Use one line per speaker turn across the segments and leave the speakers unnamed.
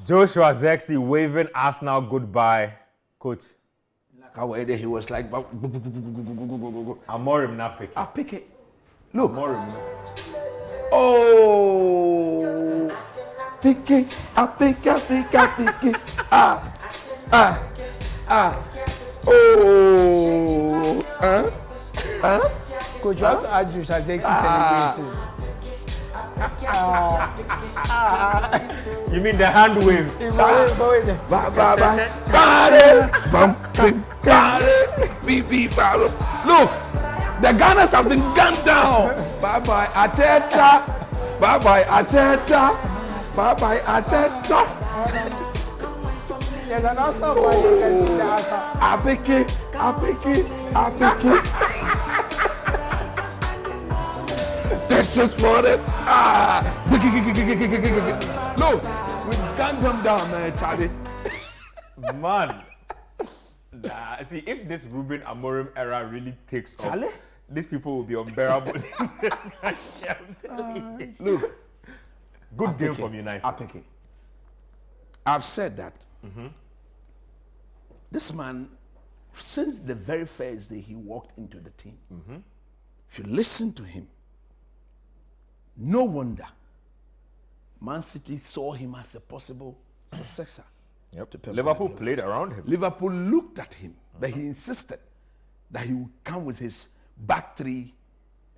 Joshua Zexi waving Arsenal goodbye. Coach.
He was like,
Amorim not pick it.
I'll pick it. Look.
Amorim.
Oh. Pick it. I'll pick it. Oh.
Coach, you have to add Joshua Zexi celebration.
You mean the hand wave?
Look, the Gunners have been gunned down. Bye-bye, Arteta. Bye-bye, Arteta. Bye-bye, Arteta.
There's an Arsenal boy you can see the Arsenal.
I'll pick it. That's just for it. Look, we gunned them down, man, Charlie.
Man. See, if this Ruben Amorim era really takes off, these people will be unbearable.
Look,
good game from United.
I'll pick it. I've said that. This man, since the very first day he walked into the team, if you listen to him, no wonder Man City saw him as a possible successor.
Liverpool played around him.
Liverpool looked at him, but he insisted that he would come with his back three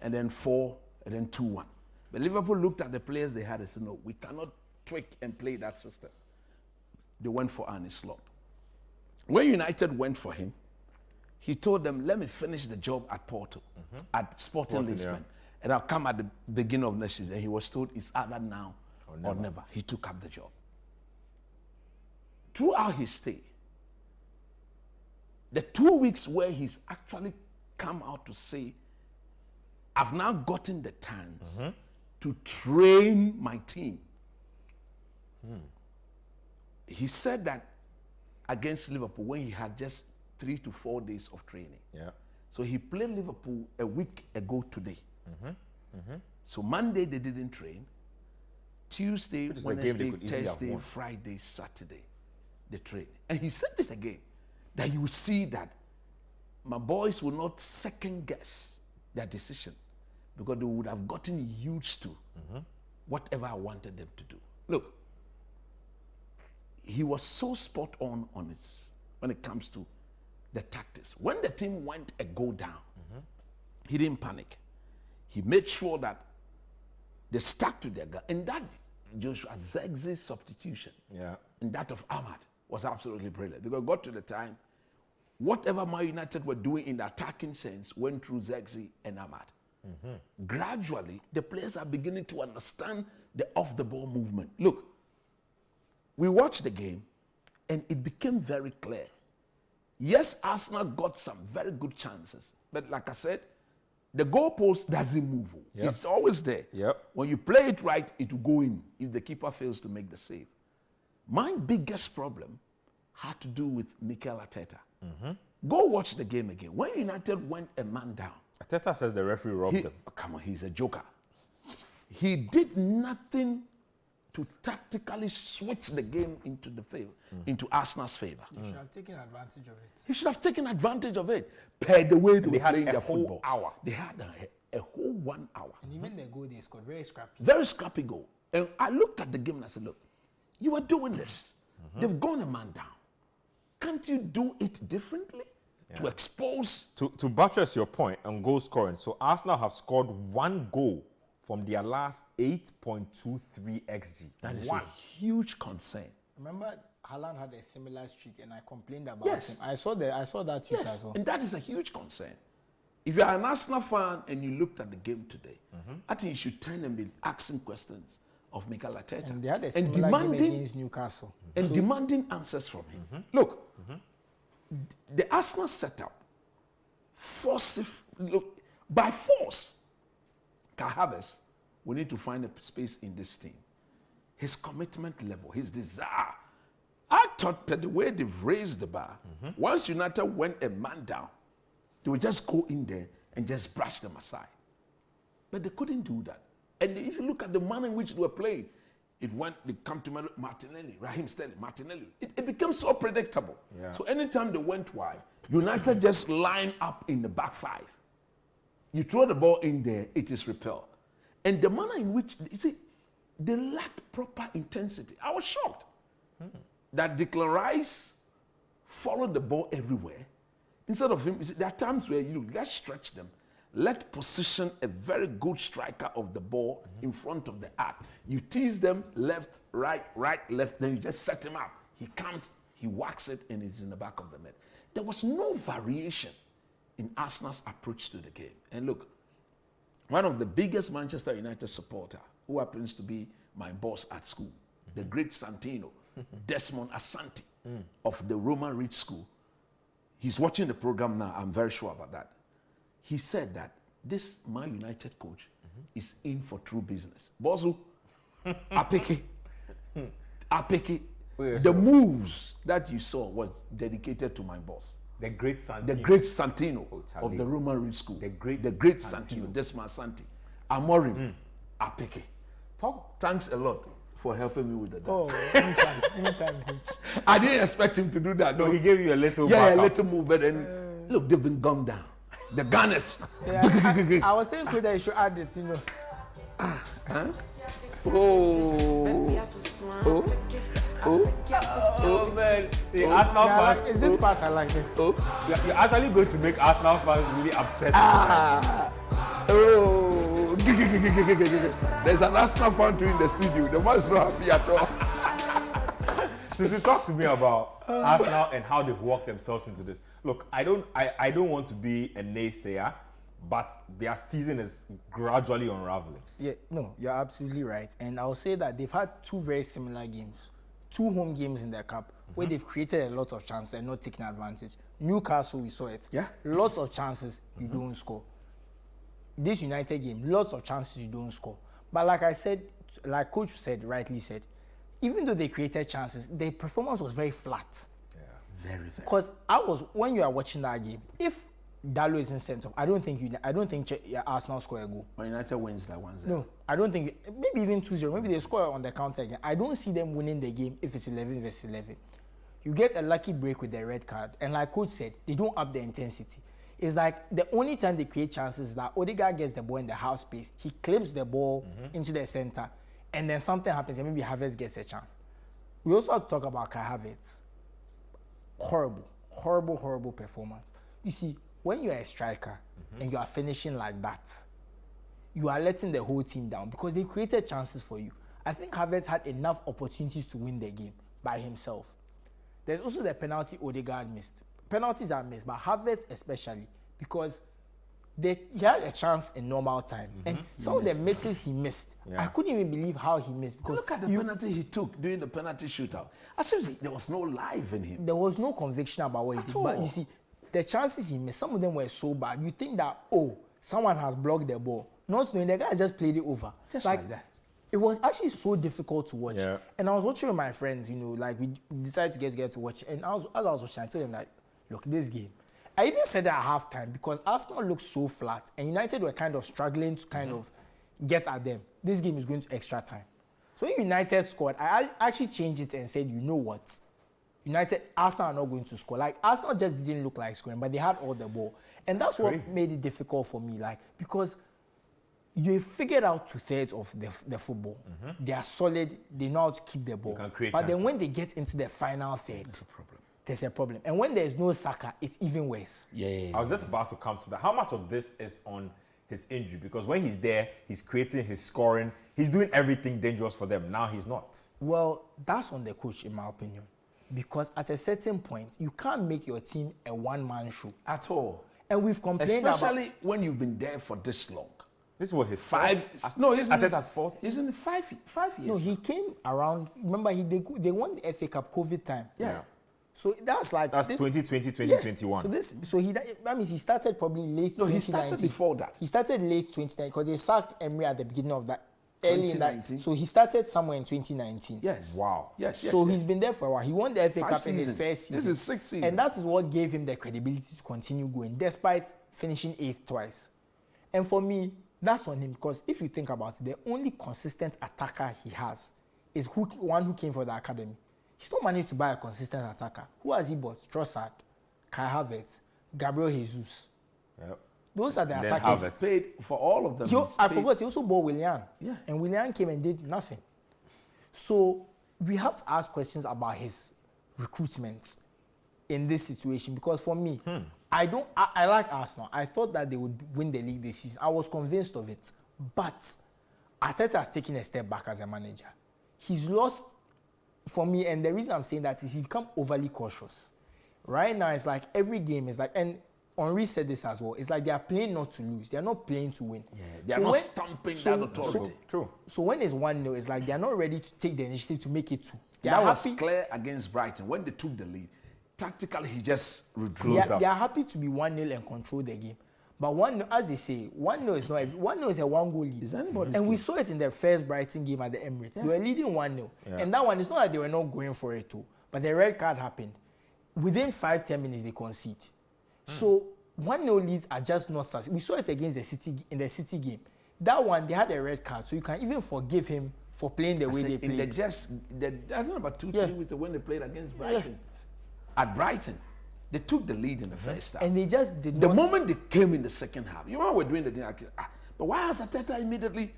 and then 4 and then 2-1. But Liverpool looked at the players they had and said, no, we cannot tweak and play that system. They went for Arne Slot. When United went for him, he told them, let me finish the job at Porto, at Sporting Lisbon. And I'll come at the beginning of next season. And he was told it's either now or never. He took up the job. Throughout his stay, the 2 weeks where he's actually come out to say, I've now gotten the chance to train my team. He said that against Liverpool when he had just 3 to 4 days of training. So he played Liverpool a week ago today. So Monday they didn't train. Tuesday, Wednesday, Thursday, Friday, Saturday, they trained. And he said it again, that you will see that my boys will not second guess their decision because they would have gotten used to whatever I wanted them to do. Look, he was so spot on it when it comes to the tactics. When the team went a goal down, he didn't panic. He made sure that they stuck to their gun. And that Joshua Zex's substitution and that of Ahmad was absolutely brilliant because it got to the time, whatever Man United were doing in the attacking sense went through Zexi and Ahmad. Gradually, the players are beginning to understand the off-the-ball movement. Look, we watched the game and it became very clear. Yes, Arsenal got some very good chances, but like I said, the goalpost doesn't move. It's always there. When you play it right, it will go in if the keeper fails to make the save. My biggest problem had to do with Mikel Arteta. Go watch the game again. When United went a man down,
Arteta says the referee robbed him.
Come on, he's a joker. He did nothing to tactically switch the game into the favor, into Arsenal's favor.
He should have taken advantage of it.
He should have taken advantage of it. Per the way they
had
playing
a
their
whole
football.
hour.
They had a whole 1 hour.
And even the goal they scored, very scrappy.
Very scrappy goal. And I looked at the game and I said, look, you are doing this. They've gone a man down. Can't you do it differently? To expose.
To buttress your point on goal scoring, so Arsenal have scored 1 goal from their last 8.23 XG.
That is a huge concern.
Remember, Haaland had a similar streak, and I complained about him. I saw that tweet as well.
And that is a huge concern. If you are an Arsenal fan and you looked at the game today, I think you should turn and be asking questions of Mikel Arteta.
And they had a similar game against Newcastle.
And demanding answers from him. Look, the Arsenal setup, by force, Kai Havertz, we need to find a space in this team. His commitment level, his desire. I thought that the way they've raised the bar, once United went a man down, they would just go in there and just brush them aside. But they couldn't do that. And if you look at the manner in which they were playing, They come to Martinelli, Raheem Sterling, Martinelli. It became so predictable.
Yeah.
So anytime they went wide, United just line up in the back five. You throw the ball in there, it is repelled. And the manner in which, you see, they lacked proper intensity. I was shocked that Declan Rice followed the ball everywhere. Instead of him, you see, there are times where let's stretch them. Let's position a very good striker of the ball in front of the arc. You tease them left, right, left, then you just set him up. He comes, he whacks it, and it's in the back of the net. There was no variation in Arsenal's approach to the game. And look, one of the biggest Manchester United supporter, who happens to be my boss at school, the great Santino, Desmond Asante of the Roman Reed School, he's watching the program now, I'm very sure about that. He said that this Man United coach is in for true business. Bozu, Apeke. The moves that you saw was dedicated to my boss.
The great Santino.
The great Santino of the Roman Reed School. The great Santino, Desmond Asante. Amorim, Apeke. Thanks a lot for helping me with the dance.
Oh, anytime.
I didn't expect him to do that.
No, he gave you a little
a little move, but then look, they've been gummed down. The Gunners.
Yeah, I was thinking that you should add it,
Oh man, the Arsenal fans.
Is this part I like it?
You're actually going to make Arsenal fans really upset.
There's an Arsenal fan too in the studio. The man's not happy at all.
So talk to me about Arsenal and how they've worked themselves into this. Look, I don't want to be a naysayer, but their season is gradually unraveling.
Yeah, no, you're absolutely right. And I'll say that they've had two very similar games. Two home games in their cup where they've created a lot of chances and not taking advantage. Newcastle, we saw it.
Yeah.
Lots of chances, you don't score. This United game, lots of chances, you don't score. But like I said, like Coach rightly said, even though they created chances, their performance was very flat.
Yeah, very.
Because when you are watching that game, if Dalot isn't sent off, I don't think Arsenal score a goal.
When United wins that 1-0.
No, I don't think. Maybe even 2-0. Maybe they score on the counter again. I don't see them winning the game if it's 11 versus 11. You get a lucky break with the red card, and like Coach said, they don't up the intensity. It's like the only time they create chances is that Odegaard gets the ball in the half space, he clips the ball into the center, and then something happens, and maybe Havertz gets a chance. We also have to talk about Kai Havertz. Horrible performance. You see, when you are a striker and you are finishing like that, you are letting the whole team down because they created chances for you. I think Havertz had enough opportunities to win the game by himself. There's also the penalty Odegaard missed. Penalties are missed, but Havertz especially, because he had a chance in normal time. And some of the misses he missed, I couldn't even believe how he missed. Because
look at the penalty he took during the penalty shootout. As if there was no life in him.
There was no conviction about what he did. But you see, the chances he missed, some of them were so bad. You think that, someone has blocked the ball. Not knowing the guy just played it over.
Just like that.
It was actually so difficult to watch.
Yeah.
And I was watching with my friends, we decided to get together to watch. And as I was watching, I told them, like, look, this game. I even said that at halftime because Arsenal looked so flat and United were kind of struggling to kind of get at them. This game is going to extra time. So when United scored, I actually changed it and said, you know what? Arsenal are not going to score. Like, Arsenal just didn't look like scoring, but they had all the ball. And that's what made it difficult for me, because you figured out 2/3 of the football. They are solid. They know how to keep the ball. But then when they get into the final third, there's a problem. And when there's no Saka, it's even worse.
I was just about to come to that. How much of this is on his injury? Because when he's there, he's creating, he's scoring, he's doing everything dangerous for them. Now he's not.
Well, that's on the coach, in my opinion. Because at a certain point, you can't make your team a one-man show.
At all.
And we've complained
especially when you've been there for this long.
This was his
Arteta's
fourth.
Isn't it 5 years?
No, he came around. Remember, they won the FA Cup COVID time.
Yeah.
So that's
2020, 2021.
That means he started probably late 2019.
No, he started before that.
He started late 2019 because they sacked Emery at the beginning of that. Early in that. So he started somewhere in 2019.
Yes.
Wow.
Yes.
So he's been there for a while. He won the FA Cup in his first season.
This is 6 seasons.
And that is what gave him the credibility to continue going, despite finishing 8th twice. And for me, that's on him because if you think about it, the only consistent attacker he has is one who came from the academy. He's not managed to buy a consistent attacker. Who has he bought? Trossard, Kai Havertz, Gabriel Jesus.
Yep.
Those are the
Then
attackers.
Havertz.
Paid for all of them.
I forgot, he also bought Willian.
Yes.
And Willian came and did nothing. So we have to ask questions about his recruitment in this situation, because for me, I like Arsenal. I thought that they would win the league this season. I was convinced of it. But Arteta has taken a step back as a manager. He's lost, for me, and the reason I'm saying that is he's become overly cautious. Right now, it's like every game is like, and Henry said this as well, it's like they are playing not to lose. They are not playing to win.
Yeah, they are not stamping that authority.
True.
So when it's 1-0, it's like they are not ready to take the initiative to make it 2. They
That
are
was
happy.
clear against Brighton. When they took the lead, tactically he just withdrew.
They are happy to be 1-0 and control the game. But 1-0, as they say, 1-0 is not 1-0 is a 1-goal lead.
Is anybody's
And we
game.
saw it in their first Brighton game at the Emirates. They were leading 1-0. And that one, it's not that they were not going for it too. But the red card happened. Within 5-10 minutes, they concede. So 1-0 leads are just not such. We saw it against the City in the City game. That one, they had a red card. So you can even forgive him for playing the way they played.
That's not about 2-3
Yeah.
with when they played against Brighton. At Brighton, they took the lead in the first half.
And they just did
The
not.
moment they came in the second half, you remember we're doing the thing. But why has Arteta immediately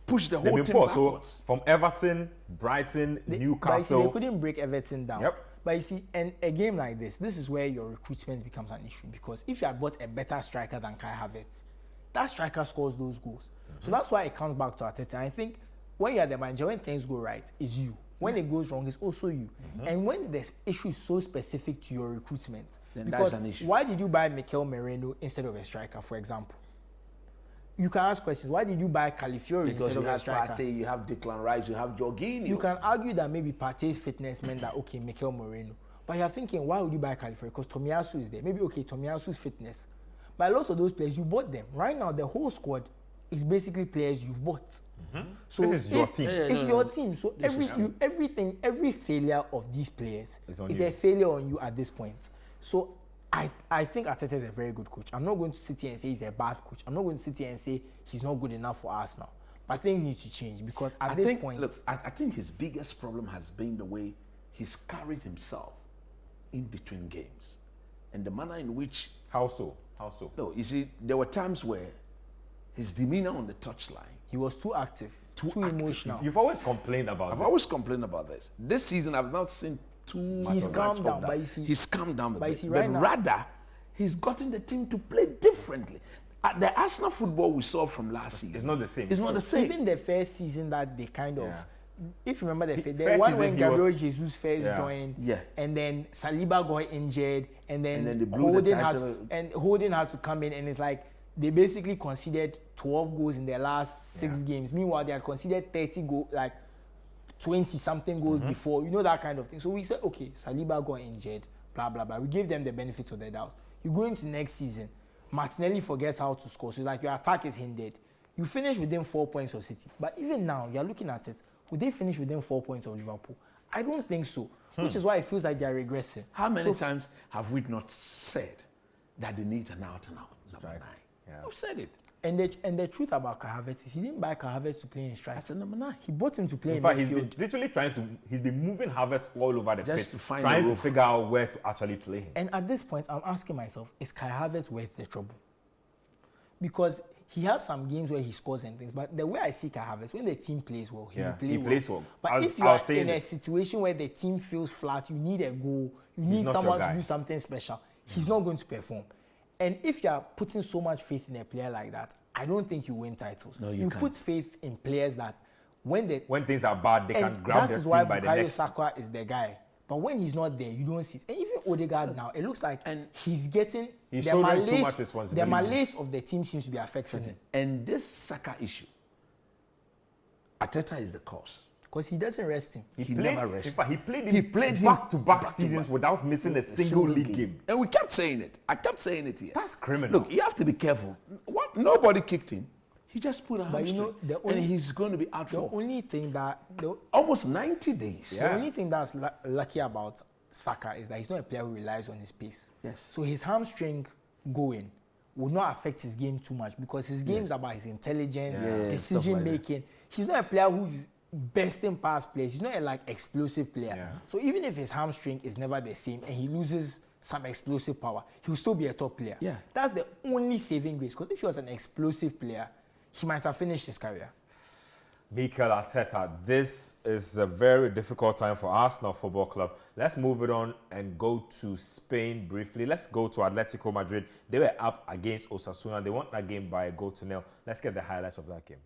pushed the
They've
whole
been
team
poor. So
backwards?
from Everton, Brighton,
But you see,
Newcastle.
they couldn't break Everton down.
Yep.
But you see, and a game like this is where your recruitment becomes an issue, because if you had bought a better striker than Kai Havertz, that striker scores those goals. So that's why it comes back to Arteta. I think when you're the manager, when things go right, it's you. When it goes wrong, it's also you. And when the issue is so specific to your recruitment,
Then
because
that's an issue.
why did you buy Mikel Merino instead of a striker, for example? You can ask questions. Why did you buy Calafiori
Because
instead
you
of a
have
striker?
Partey, you have Declan Rice, you have Jorginho.
You can argue that maybe Partey's fitness meant that, okay, Mikel Moreno. But you're thinking, why would you buy Calafiori? Because Tomiyasu is there. Maybe, okay, Tomiyasu's fitness. But a lot of those players, you bought them. Right now, the whole squad is basically players you've bought. So
This is your
if-
team.
It's your team. So every failure of these players
It's on
is
you.
a failure on you at this point. So I think Arteta is a very good coach. I'm not going to sit here and say he's a bad coach. I'm not going to sit here and say he's not good enough for Arsenal. But things need to change, because at this point,
look, I think his biggest problem has been the way he's carried himself in between games, and the manner in which.
How so? How so?
No, you see, there were times where his demeanor on the touchline.
he was too active, too
active.
emotional.
You've always complained about
I've
this.
always complained about this. This season, I've not seen too much.
He's
of
calmed
that.
down, but you see-
he's calmed down a
but you
bit.
see, right
but
now-
rather, he's gotten the team to play differently. The Arsenal football we saw from last season,
It's not the same.
It's not the same.
Even the first season that they kind of,
Yeah.
if you remember the
First
one
season
when
he
Gabriel
was-
Jesus first
Yeah.
joined,
Yeah.
and then Saliba got injured, and then
And then they blew the title.
Holden had to come in, and it's like they basically conceded 12 goals in their last 6 games. Meanwhile, they had conceded 30 goals, like 20 something goals before, you know, that kind of thing. So we said, okay, Saliba got injured, blah blah blah. We gave them the benefits of the doubt. You go into next season, Martinelli forgets how to score, so it's like your attack is hindered. You finish within 4 points of City, but even now you're looking at it. Would they finish within 4 points of Liverpool? I don't think so. Which is why it feels like they're regressing.
How many
So
times have we not said that they need an out and out number
Right.
9?
Yeah.
I've said it.
And the truth about Kai Havertz is he didn't buy Kai Havertz to play in strike.
That's a number 9.
He bought him to play
In
in
fact, he's been
midfield.
literally he's been moving Havertz all over the
Just
pitch,
to find
trying
the
to
roof.
figure out where to actually play him.
And at this point, I'm asking myself, is Kai Havertz worth the trouble? Because he has some games where he scores and things, but the way I see Kai Havertz, when the team plays well, he
Yeah,
will play
he
well.
plays well.
But if you
I
are
was saying
in a
this.
situation where the team feels flat, you need a goal, you need
not
someone
your
to
guy.
do something special, he's not going to perform. And if you are putting so much faith in a player like that, I don't think you win titles.
No, you can't.
put faith in players that when
When things are bad, they can
and
grab
that
their
is
team
why
by the
Bukayo
neck.
Saka is the guy. But when he's not there, you don't see it. And even Odegaard now, it looks like
And
he's getting
He's
the
shouldering too
malaise.
much
The
responsibility.
malaise of the team seems to be affecting him
And this Saka issue, Arteta is the cause.
because he doesn't rest him.
He
played,
never
in
rested.
fact, he played
He
him
played him
back-to-back
back-to-back.
seasons without missing a single league game.
And we kept saying it. I kept saying it here.
That's criminal.
Look, you have to be careful. What? Nobody kicked him. He just put a
But you
hamstring.
know, the only-
and he's going to be out
The
for
only thing that
almost 90 days.
the only thing that's lucky about Saka is that he's not a player who relies on his pace.
Yes.
So his hamstring going will not affect his game too much because his game is about his intelligence,
Yeah,
decision
stuff like that.
making. He's not a player who bursting past players. He's not a like explosive player.
Yeah.
So even if his hamstring is never the same and he loses some explosive power, he'll still be a top player.
Yeah.
That's the only saving grace. Because if he was an explosive player, he might have finished his career.
Mikel Arteta, this is a very difficult time for Arsenal Football Club. Let's move it on and go to Spain briefly. Let's go to Atletico Madrid. They were up against Osasuna. They won that game by a goal to nil. Let's get the highlights of that game.